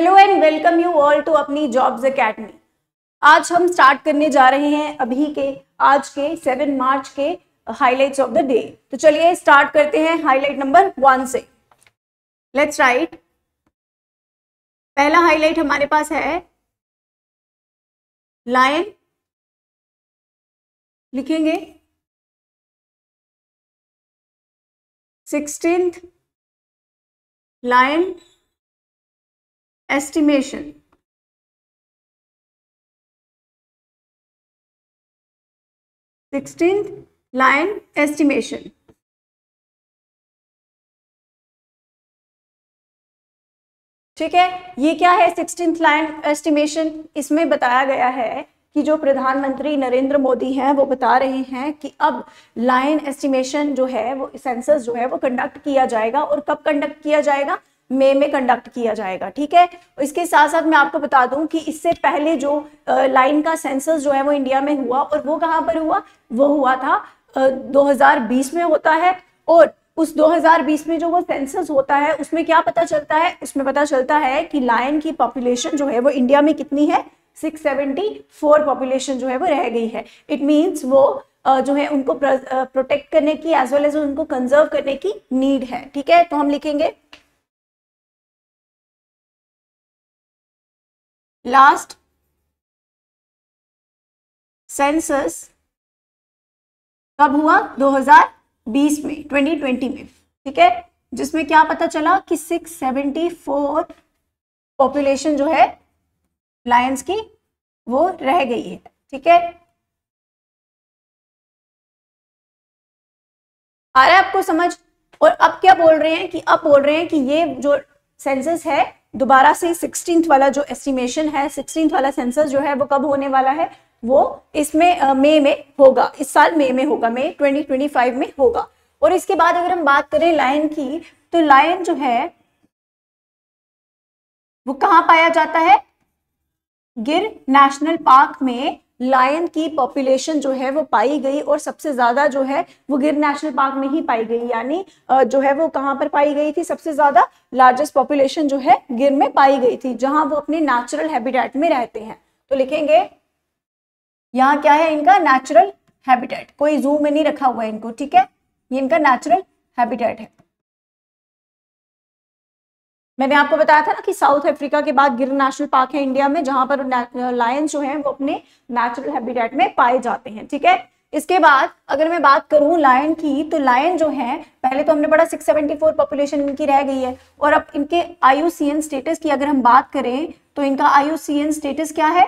Hello and welcome you all to अपनी jobs academy. आज हम स्टार्ट करने जा रहे हैं आज के 7 मार्च के हाइलाइट्स ऑफ द डे। तो चलिए स्टार्ट करते हैं हाईलाइट नंबर 1 से। Let's write. पहला हाईलाइट हमारे पास है लायन, लिखेंगे 16th lion estimation. Lion estimation. ठीक है, ये क्या है 16th लायन एस्टिमेशन? इसमें बताया गया है कि जो प्रधानमंत्री नरेंद्र मोदी हैं वो बता रहे हैं कि अब लायन एस्टिमेशन जो है वो सेंसस जो है वो कंडक्ट किया जाएगा। और कब कंडक्ट किया जाएगा? मई में कंडक्ट किया जाएगा। ठीक है, इसके साथ साथ मैं आपको बता दूं कि इससे पहले जो लाइन का सेंसस जो है वो इंडिया में हुआ, और वो कहाँ पर हुआ? वो हुआ था 2020 में होता है। और उस 2020 में जो वो सेंसस होता है उसमें क्या पता चलता है? उसमें पता चलता है कि लायन की पॉपुलेशन जो है वो इंडिया में कितनी है? 674 पॉपुलेशन जो है वो रह गई है। इट मीन्स वो जो है उनको प्रोटेक्ट करने की एज वेल एज उनको कंजर्व करने की नीड है। ठीक है, तो हम लिखेंगे लास्ट सेंसस कब हुआ? 2020 में, 2020 में। ठीक है, जिसमें क्या पता चला कि 674 पॉपुलेशन जो है लायंस की वो रह गई है। ठीक है, आ रहा है आपको समझ? और अब क्या बोल रहे हैं कि अब बोल रहे हैं कि ये जो सेंसस है दोबारा से 16th वाला जो एस्टिमेशन है, 16th वाला सेंसस जो है वो कब होने वाला है? वो इसमें मई में होगा, इस साल मई में होगा, मई 2025 में होगा। और इसके बाद अगर हम बात करें लायन की, तो लायन जो है वो कहाँ पाया जाता है? गिर नेशनल पार्क में लायन की पॉपुलेशन जो है वो पाई गई, और सबसे ज्यादा जो है वो गिर नेशनल पार्क में ही पाई गई। यानी जो है वो कहाँ पर पाई गई थी? सबसे ज्यादा लार्जेस्ट पॉपुलेशन जो है गिर में पाई गई थी, जहां वो अपने नेचुरल हैबिटेट में रहते हैं। तो लिखेंगे यहाँ क्या है इनका? Natural habitat. कोई जू में नहीं रखा हुआ है इनको। ठीक है, ये इनका नेचुरल हैबिटेट है। मैंने आपको बताया था ना कि साउथ अफ्रीका के बाद गिर नेशनल पार्क है इंडिया में, जहां पर लायन जो है वो अपने नेचुरल हैबिटेट में पाए जाते हैं। ठीक है, इसके बाद अगर मैं बात करूं लायन की, तो लायन जो है पहले तो हमने पढ़ा 674 पॉपुलेशन इनकी रह गई है। और अब इनके IUCN स्टेटस की अगर हम बात करें तो इनका IUCN स्टेटस क्या है?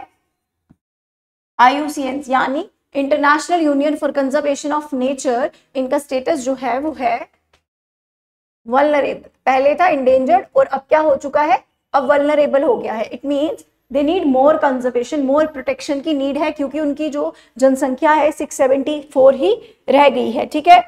IUCN यानी international union for conservation of nature, इनका स्टेटस जो है वो है वल्नरेबल। पहले था इंडेंजर्ड और अब क्या हो चुका है? अब वल्नरेबल हो गया है। It means they need more conservation, more protection की नीड है, क्योंकि उनकी जो जनसंख्या है 674 ही रह गई है। ठीक है,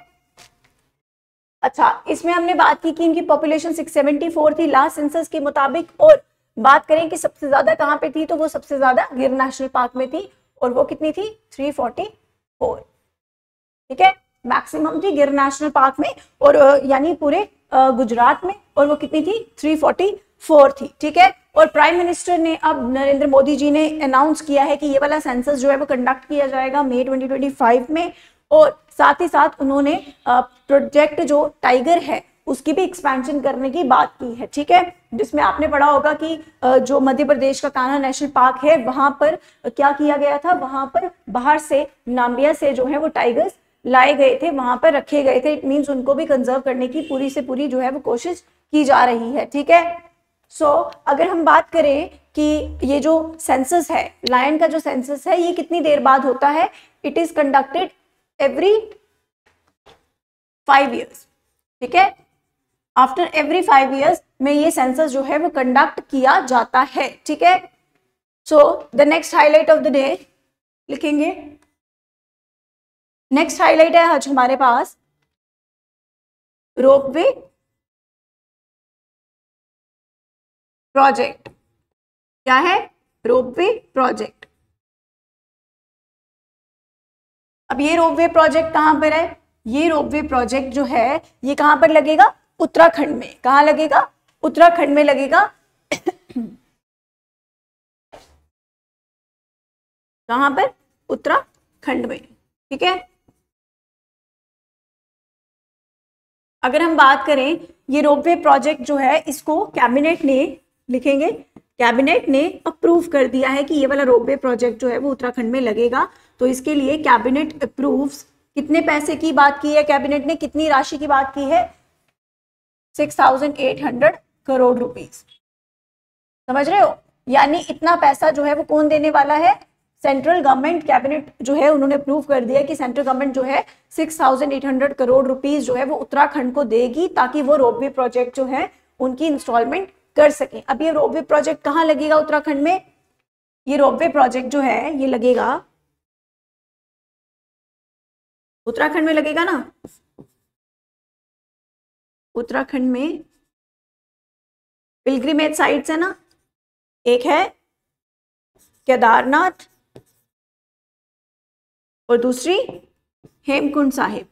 अच्छा, इसमें हमने बात की कि इनकी पॉपुलेशन 674 थी लास्ट सेंसस के मुताबिक। और बात करें कि सबसे ज्यादा कहाँ पे थी, तो वो सबसे ज्यादा गिर नेशनल पार्क में थी, और वो कितनी थी? 344। ठीक है, मैक्सिमम थी गिर नेशनल पार्क में, और यानी पूरे गुजरात में, और वो कितनी थी? 344 थी। ठीक है, और प्राइम मिनिस्टर ने अब नरेंद्र मोदी जी ने अनाउंस किया है कि ये वाला सेंसस जो है वो कंडक्ट किया जाएगा मई 2025 में। और साथ ही साथ उन्होंने प्रोजेक्ट जो टाइगर है उसकी भी एक्सपेंशन करने की बात की है। ठीक है, जिसमें आपने पढ़ा होगा कि जो मध्य प्रदेश का कान्हा नेशनल पार्क है वहां पर क्या किया गया था? वहां पर बाहर से नाम्बिया से जो है वो टाइगर्स लाए गए थे, वहां पर रखे गए थे। इट मींस उनको भी कंजर्व करने की पूरी से पूरी जो है वो कोशिश की जा रही है। ठीक है, सो अगर हम बात करें कि ये जो सेंसस है, लायन का जो सेंसस है, ये कितनी देर बाद होता है? It is conducted every 5 years। ठीक है, आफ्टर एवरी 5 years में ये सेंसस जो है वो कंडक्ट किया जाता है। ठीक है, so the next highlight of the day लिखेंगे, नेक्स्ट हाईलाइट है आज हमारे पास रोपवे प्रोजेक्ट। क्या है? Ropeway project. अब ये रोपवे प्रोजेक्ट कहां पर है? ये रोपवे प्रोजेक्ट जो है ये कहां पर लगेगा? उत्तराखंड में। कहां लगेगा? उत्तराखंड में लगेगा। कहां पर? उत्तराखंड में। ठीक है, अगर हम बात करें ये रोपवे प्रोजेक्ट जो है इसको कैबिनेट ने, लिखेंगे कैबिनेट ने अप्रूव कर दिया है कि ये वाला रोपवे प्रोजेक्ट जो है वो उत्तराखंड में लगेगा। तो इसके लिए कैबिनेट अप्रूव्स, कितने पैसे की बात की है कैबिनेट ने, कितनी राशि की बात की है? 6,800 करोड़ रुपीस। समझ रहे हो? यानी इतना पैसा जो है वो कौन देने वाला है? Central government. कैबिनेट जो है उन्होंने अप्रूव कर दिया कि सेंट्रल गवर्नमेंट जो है 6,800 करोड़ रुपीस जो है वो उत्तराखंड को देगी, ताकि वो रोपवे प्रोजेक्ट जो है उनकी इंस्टॉलमेंट कर सके। अब ये रोपवे प्रोजेक्ट कहाँ लगेगा उत्तराखंड में? ये रोपवे प्रोजेक्ट जो है ये लगेगा उत्तराखंड में, लगेगा ना? उत्तराखंड में पिलग्रिमेज साइट्स है ना, एक है केदारनाथ और दूसरी हेमकुंड साहिब।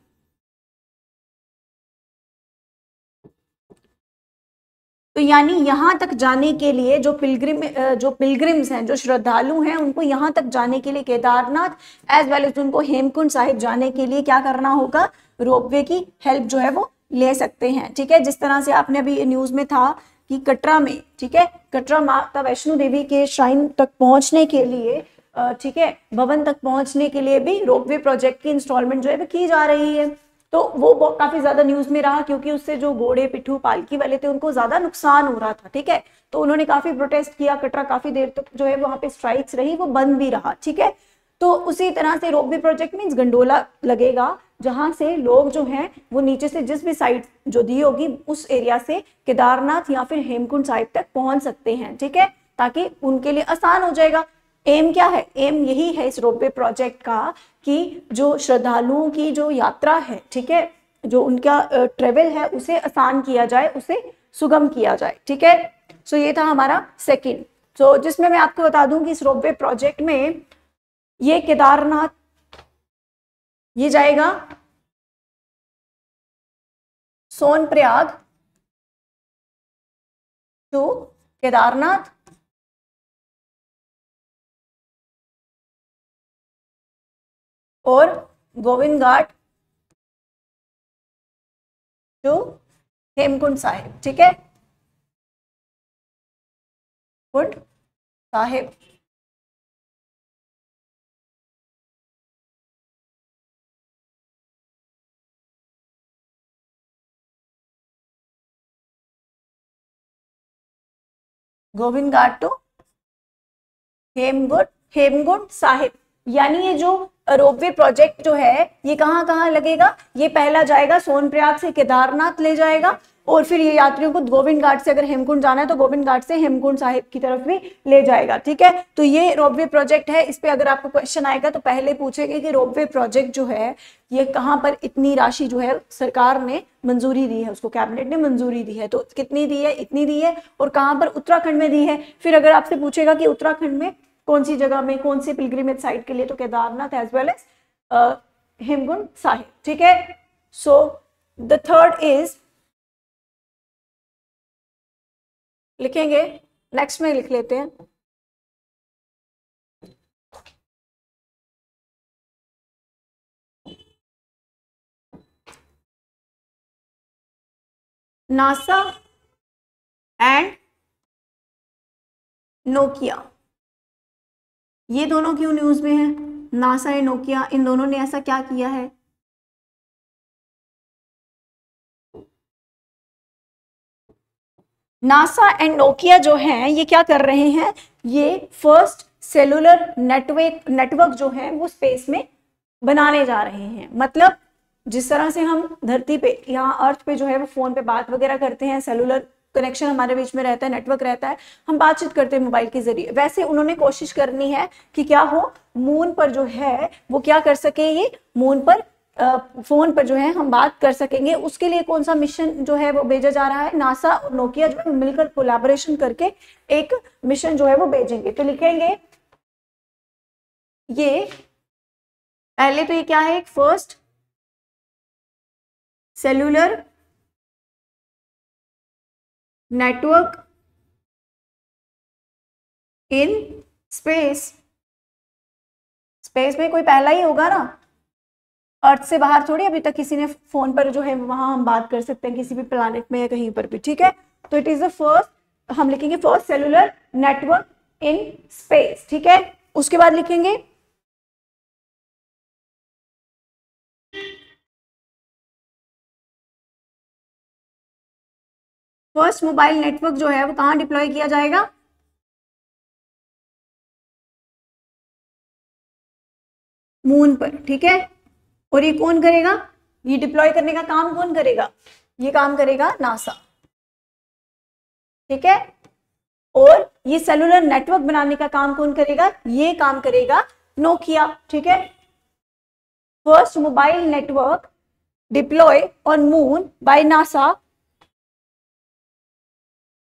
तो यानी यहां तक जाने के लिए जो पिलग्रिम्स हैं, जो श्रद्धालु हैं, उनको यहां तक जाने के लिए केदारनाथ एज वेल एज उनको हेमकुंड साहिब जाने के लिए क्या करना होगा? रोपवे की हेल्प जो है वो ले सकते हैं। ठीक है, जिस तरह से आपने अभी न्यूज में था कि कटरा में, ठीक है, कटरा माता वैष्णो देवी के श्राइन तक पहुंचने के लिए, ठीक है, भवन तक पहुंचने के लिए भी रोपवे प्रोजेक्ट की इंस्टॉलमेंट जो है वो की जा रही है। तो वो काफी ज्यादा न्यूज में रहा, क्योंकि उससे जो घोड़े पिट्ठू पालकी वाले थे उनको ज्यादा नुकसान हो रहा था। ठीक है, तो उन्होंने काफी प्रोटेस्ट किया, कटरा काफी देर तक जो है वहां पे स्ट्राइक्स रही, वो बंद भी रहा। ठीक है, तो उसी तरह से रोपवे प्रोजेक्ट मींस गंडोला लगेगा, जहां से लोग जो हैं वो नीचे से जिस भी साइड जो दी होगी उस एरिया से केदारनाथ या फिर हेमकुंड साइड तक पहुंच सकते हैं। ठीक है, ताकि उनके लिए आसान हो जाएगा। एम क्या है? एम यही है इस रोपवे प्रोजेक्ट का कि जो श्रद्धालुओं की जो यात्रा है, ठीक है, जो उनका ट्रेवल है उसे आसान किया जाए, उसे सुगम किया जाए। ठीक है, सो ये था हमारा सेकंड। सो जिसमें मैं आपको बता दूं कि इस रोपवे प्रोजेक्ट में ये केदारनाथ, ये जाएगा सोनप्रयाग टू केदारनाथ, और गोविंद घाट टू हेमकुंड साहिब। ठीक है, कुंड साहिब। गोविंद घाट टू हेमकुंड, हेमकुंड साहिब। यानी ये जो रोपवे प्रोजेक्ट जो है ये कहाँ कहाँ लगेगा? ये पहला जाएगा सोनप्रयाग से केदारनाथ ले जाएगा, और फिर ये यात्रियों को गोविंद घाट से अगर हेमकुंड जाना है तो गोविंद घाट से हेमकुंड साहिब की तरफ भी ले जाएगा। ठीक है, तो ये रोपवे प्रोजेक्ट है। इस पे अगर आपको क्वेश्चन आएगा तो पहले पूछेगा कि रोपवे प्रोजेक्ट जो है ये कहाँ पर इतनी राशि जो है सरकार ने मंजूरी दी है, उसको कैबिनेट ने मंजूरी दी है, तो कितनी दी है? इतनी दी है, और कहाँ पर? उत्तराखंड में दी है। फिर अगर आपसे पूछेगा कि उत्तराखंड में कौन सी जगह में, कौन सी पिलग्रिमेज साइट के लिए, तो Kedarnath as well as Hemkund Sahib. ठीक है, सो द थर्ड इज, लिखेंगे, नेक्स्ट में लिख लेते हैं, नासा एंड नोकिया। ये दोनों क्यों न्यूज में है? नासा एंड नोकिया, इन दोनों ने ऐसा क्या किया है? नासा एंड नोकिया जो हैं ये क्या कर रहे हैं? ये फर्स्ट सेलुलर नेटवर्क जो है वो स्पेस में बनाने जा रहे हैं। मतलब जिस तरह से हम धरती पे, यहाँ अर्थ पे जो है वो फोन पे बात वगैरह करते हैं, सेलुलर कनेक्शन हमारे बीच में रहता है, नेटवर्क रहता है, हम बातचीत करते हैं मोबाइल के जरिए, वैसे उन्होंने कोशिश करनी है कि क्या हो, मून पर जो है वो क्या कर सके, ये मून पर फोन पर जो है हम बात कर सकेंगे। उसके लिए कौन सा मिशन जो है वो भेजा जा रहा है? नासा और नोकिया जो है मिलकर कोलैबोरेशन करके एक मिशन जो है वो भेजेंगे। तो लिखेंगे ये, पहले तो ये क्या है? एक first cellular network in space, space में कोई पहला ही होगा ना, अर्थ से बाहर थोड़ी अभी तक किसी ने फोन पर जो है वहां हम बात कर सकते हैं किसी भी प्लैनेट में या कहीं पर भी, ठीक है। तो इट इज द फर्स्ट, हम लिखेंगे first cellular network in space, ठीक है। उसके बाद लिखेंगे फर्स्ट मोबाइल नेटवर्क जो है वो कहां डिप्लॉय किया जाएगा, मून पर, ठीक है। और ये कौन करेगा, ये डिप्लॉय करने का काम कौन करेगा, ये काम करेगा नासा, ठीक है। और ये सेलुलर नेटवर्क बनाने का काम कौन करेगा, ये काम करेगा नोकिया, ठीक है। First mobile network deploy on moon by NASA,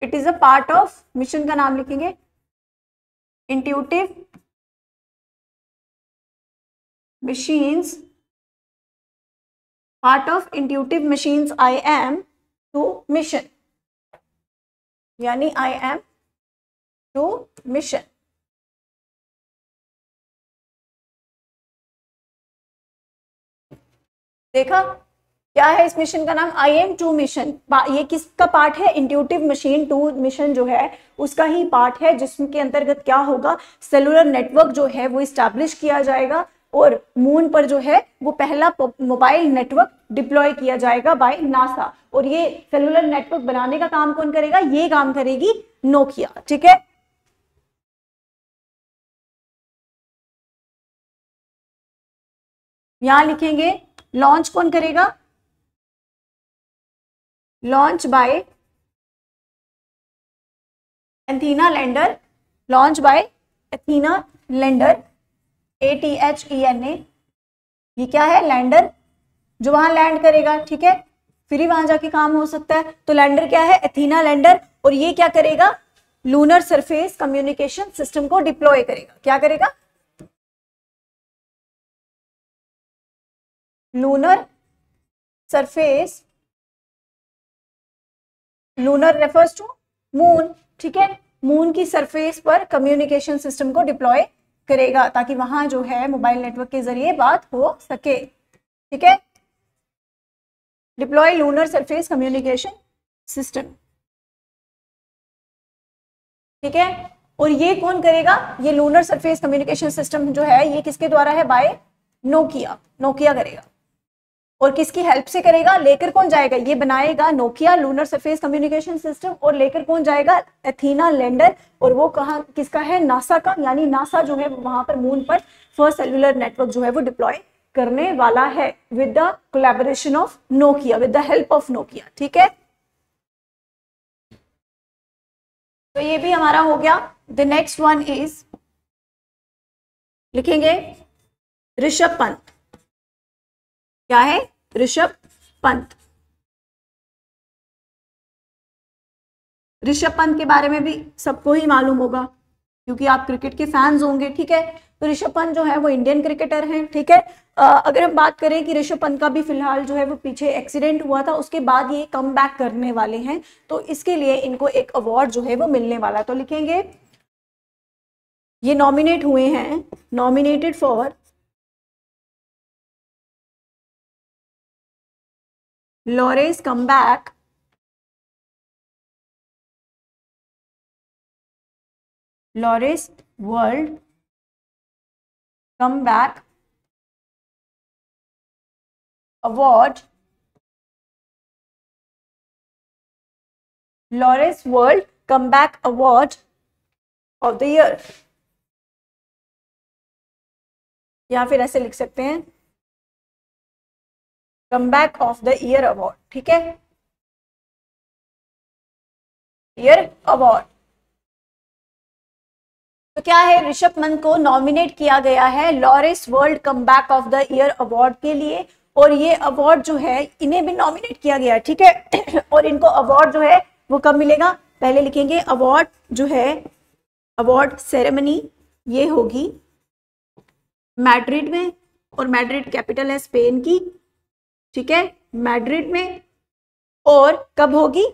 it is a part of, mission का नाम लिखेंगे intuitive machines, part of intuitive machines IM-2 mission, यानी IM-2 mission। देखा क्या है इस मिशन का नाम, IM-2 मिशन। ये किसका पार्ट है, इंट्यूटिव मशीन 2 मिशन जो है उसका ही पार्ट है, जिसके अंतर्गत क्या होगा, सेलुलर नेटवर्क जो है वो इस्टेब्लिश किया जाएगा और मून पर जो है वो पहला मोबाइल नेटवर्क डिप्लॉय किया जाएगा बाय नासा। और ये सेलुलर नेटवर्क बनाने का काम कौन करेगा, ये काम करेगी नोकिया, ठीक है। यहां लिखेंगे लॉन्च कौन करेगा, launch by एथीना lander, launch by एथीना lander, ATHENA, ये क्या है, लैंडर जो वहां लैंड करेगा, ठीक है। फिर ही वहां जाके काम हो सकता है, तो लैंडर क्या है, एथीना लैंडर। और ये क्या करेगा, लूनर सरफेस कम्युनिकेशन सिस्टम को डिप्लॉय करेगा, क्या करेगा, lunar surface, lunar refers to moon, ठीक है। मून की सरफेस पर कम्युनिकेशन सिस्टम को डिप्लॉय करेगा ताकि वहां जो है मोबाइल नेटवर्क के जरिए बात हो सके, ठीक है। Deploy lunar surface communication system, ठीक है। और ये कौन करेगा, ये लूनर सरफेस कम्युनिकेशन सिस्टम जो है ये किसके द्वारा है, बाय नोकिया, नोकिया करेगा। और किसकी हेल्प से करेगा, लेकर कौन जाएगा, ये बनाएगा Nokia lunar surface communication system, और लेकर कौन जाएगा, एथीना लैंडर। और वो कहाँ किसका है, नासा का, यानी नासा जो है वहां पर मून पर फर्स्ट सेलुलर नेटवर्क जो है वो डिप्लॉय करने वाला है with the collaboration of Nokia, with the help of Nokia, ठीक है। तो ये भी हमारा हो गया। द नेक्स्ट वन इज, लिखेंगे ऋषभ पंत, क्या है, ऋषभ पंत। ऋषभ पंत के बारे में भी सबको ही मालूम होगा क्योंकि आप क्रिकेट के फैंस होंगे, ठीक है। तो ऋषभ पंत जो है वो इंडियन क्रिकेटर हैं, ठीक है। अगर हम बात करें कि ऋषभ पंत का भी फिलहाल जो है वो पीछे एक्सीडेंट हुआ था, उसके बाद ये कम बैक करने वाले हैं, तो इसके लिए इनको एक अवार्ड जो है वो मिलने वाला है। तो लिखेंगे ये नॉमिनेट हुए हैं, nominated for Lawrence comeback Lawrence world comeback award, Lawrence world comeback award of the year, या फिर ऐसे लिख सकते हैं comeback of the year award, ठीक है, ईयर अवार्ड। तो क्या है, ऋषभ पंत को नॉमिनेट किया गया है Lawrence world comeback of the year award के लिए, और ये अवार्ड जो है इन्हें भी नॉमिनेट किया गया, ठीक है। और इनको अवार्ड जो है वो कब मिलेगा, पहले लिखेंगे अवार्ड जो है, अवार्ड सेरेमनी ये होगी मैड्रिड में, और मैड्रिड कैपिटल है स्पेन की, ठीक है, मैड्रिड में। और कब होगी,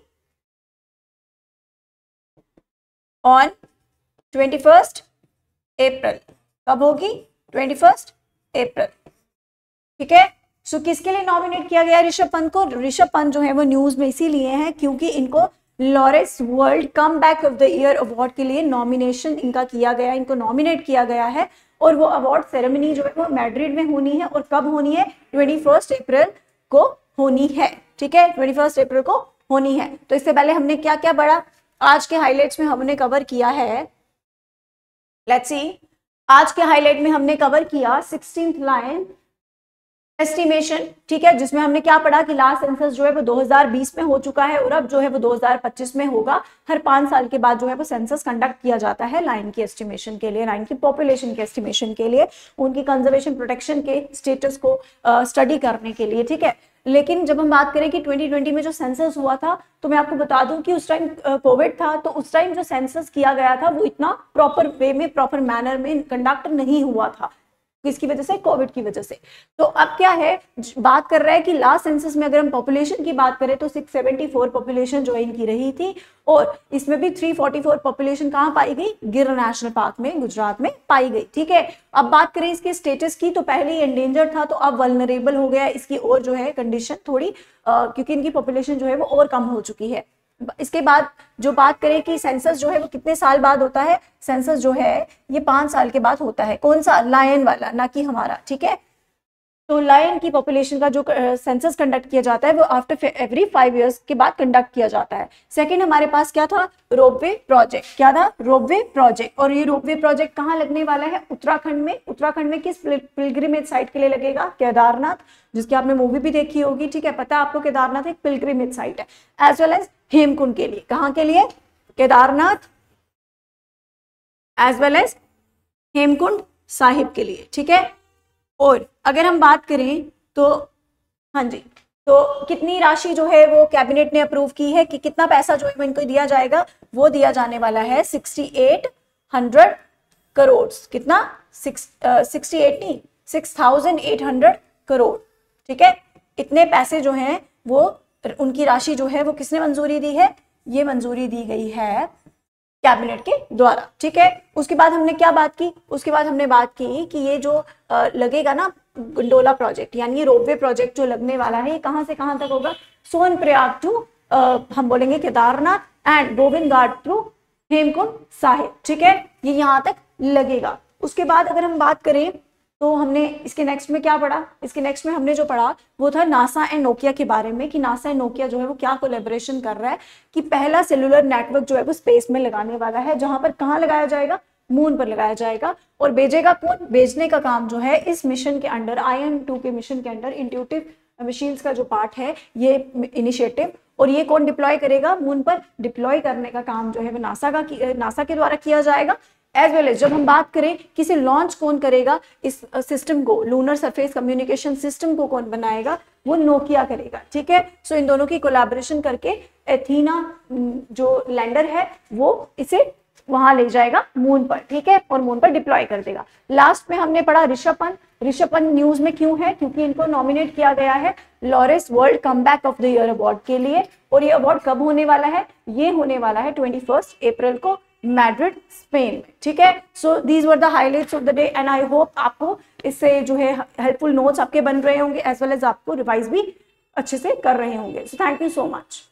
ऑन 21 अप्रैल, कब होगी, 21 अप्रैल, ठीक है। सो किसके लिए नॉमिनेट किया गया ऋषभ पंत को? ऋषभ पंत जो है वो न्यूज में इसीलिए हैं क्योंकि इनको Lawrence world come back of the year award के लिए नॉमिनेशन इनका किया गया, इनको नॉमिनेट किया गया है। और वो अवार्ड सेरेमनी जो है वो मैड्रिड में होनी है। और कब होनी है? 21 अप्रैल को होनी है, ठीक है, 21 अप्रैल को होनी है। तो इससे पहले हमने क्या क्या पढ़ा? आज के हाईलाइट्स में हमने कवर किया है, लेट्स सी, आज के हाईलाइट में हमने कवर किया 16th लाइन एस्टिमेशन, ठीक है, जिसमें हमने क्या पढ़ा कि लास्ट सेंसस जो है वो 2020 में हो चुका है और अब जो है वो 2025 में होगा। हर 5 साल के बाद जो है वो सेंसस कंडक्ट किया जाता है लाइन की एस्टिमेशन के लिए, लाइन की पॉपुलेशन के एस्टिमेशन के लिए, उनकी कंजर्वेशन प्रोटेक्शन के स्टेटस को स्टडी करने के लिए, ठीक है। लेकिन जब हम बात करें कि 2020 में जो सेंसस हुआ था, तो मैं आपको बता दूं कि उस टाइम कोविड था, तो उस टाइम जो सेंसस किया गया था वो इतना प्रॉपर वे में, प्रॉपर मैनर में कंडक्ट नहीं हुआ था। किसकी वजह से? कोविड की वजह से। तो अब क्या है, बात कर रहा है कि लास्ट सेंसस में अगर हम पॉपुलेशन की बात करें तो 674 पॉपुलेशन जो इनकी रही थी, और इसमें भी 344 पॉपुलेशन कहाँ पाई गई? गिर नेशनल पार्क में, गुजरात में पाई गई, ठीक है। अब बात करें इसके स्टेटस की, तो पहले ही एंडेंजर था, तो अब वल्नरेबल हो गया इसकी, और जो है कंडीशन थोड़ी क्योंकि इनकी पॉपुलेशन जो है वो और कम हो चुकी है। इसके बाद जो बात करें कि सेंसस जो है वो कितने साल बाद होता है, सेंसस जो है ये 5 साल के बाद होता है। कौन सा? लायन वाला, ना कि हमारा, ठीक है। तो लायन की पॉपुलेशन का जो सेंसस कंडक्ट किया जाता है वो आफ्टर एवरी 5 इयर्स के बाद कंडक्ट किया जाता है। सेकंड हमारे पास क्या था? Ropeway project. क्या था? Ropeway project. और ये रोपवे प्रोजेक्ट कहाँ लगने वाला है? उत्तराखंड में। उत्तराखंड में किस पिलग्रिमेज साइट के लिए लगेगा? केदारनाथ, जिसकी आपने मूवी भी देखी होगी, ठीक है, पता है आपको केदारनाथ एक पिलग्रिमेज साइट है। एज वेल एज हेमकुंड के लिए। कहाँ के लिए? Kedarnath as well as Hemkund Sahib के लिए, ठीक है। और अगर हम बात करें तो हाँ जी, तो कितनी राशि जो है वो कैबिनेट ने अप्रूव की है कि कितना पैसा जो है इनको दिया जाएगा? वो दिया जाने वाला है 6800 करोड़। कितना? 68 नहीं, 6800 करोड़, ठीक है। इतने पैसे जो हैं वो, उनकी राशि जो है वो किसने मंजूरी दी है? ये मंजूरी दी गई है कैबिनेट के द्वारा, ठीक है। उसके बाद हमने क्या बात की? उसके बाद हमने बात की कि ये जो लगेगा ना गंडोला प्रोजेक्ट, यानी ये रोपवे प्रोजेक्ट जो लगने वाला है, ये कहां से कहां तक होगा? सोनप्रयाग टू हम बोलेंगे केदारनाथ एंड गोविंद घाट थ्रू हेमकुंड साहिब, ठीक है, ये यहां तक लगेगा। उसके बाद अगर हम बात करें तो हमने इसके नेक्स्ट में क्या पढ़ा? इसके नेक्स्ट में हमने जो पढ़ा वो था नासा एंड नोकिया के बारे में, कि नासा एंड नोकिया जो है वो क्या कोलैबोरेशन कर रहा है कि पहला सेलुलर नेटवर्क जो है वो स्पेस में लगाने वाला है, जहां पर कहाँ लगाया जाएगा? मून पर लगाया जाएगा। और भेजेगा कौन? भेजने का काम जो है इस मिशन के अंडर, IM-2 के मिशन के अंडर, इंट्यूटिव मशीन्स का जो पार्ट है ये इनिशिएटिव, और ये कौन डिप्लॉय करेगा? मून पर डिप्लॉय करने का काम जो है वो नासा के द्वारा किया जाएगा। एज वेल एज जब हम बात करें कि इसे लॉन्च कौन करेगा, इस सिस्टम को, लूनर सरफेस कम्युनिकेशन सिस्टम को कौन बनाएगा? वो नोकिया करेगा, ठीक है। सो इन दोनों की कोलैबोरेशन करके एथीना जो लैंडर है वो इसे वहां ले जाएगा मून पर, ठीक है, और मून पर डिप्लॉय कर देगा। लास्ट में हमने पढ़ा ऋषभ पंत। ऋषभ पंत न्यूज में क्यों है? क्योंकि इनको नॉमिनेट किया गया है Lawrence world comeback of the year award के लिए। और ये अवार्ड कब होने वाला है? ये होने वाला है 21 अप्रैल को मैड्रिड, स्पेन में, ठीक है। So these were the highlights of the day and I hope आपको इससे जो है हेल्पफुल नोट्स आपके बन रहे होंगे, एज वेल एज आपको रिवाइज भी अच्छे से कर रहे होंगे। So thank you so much.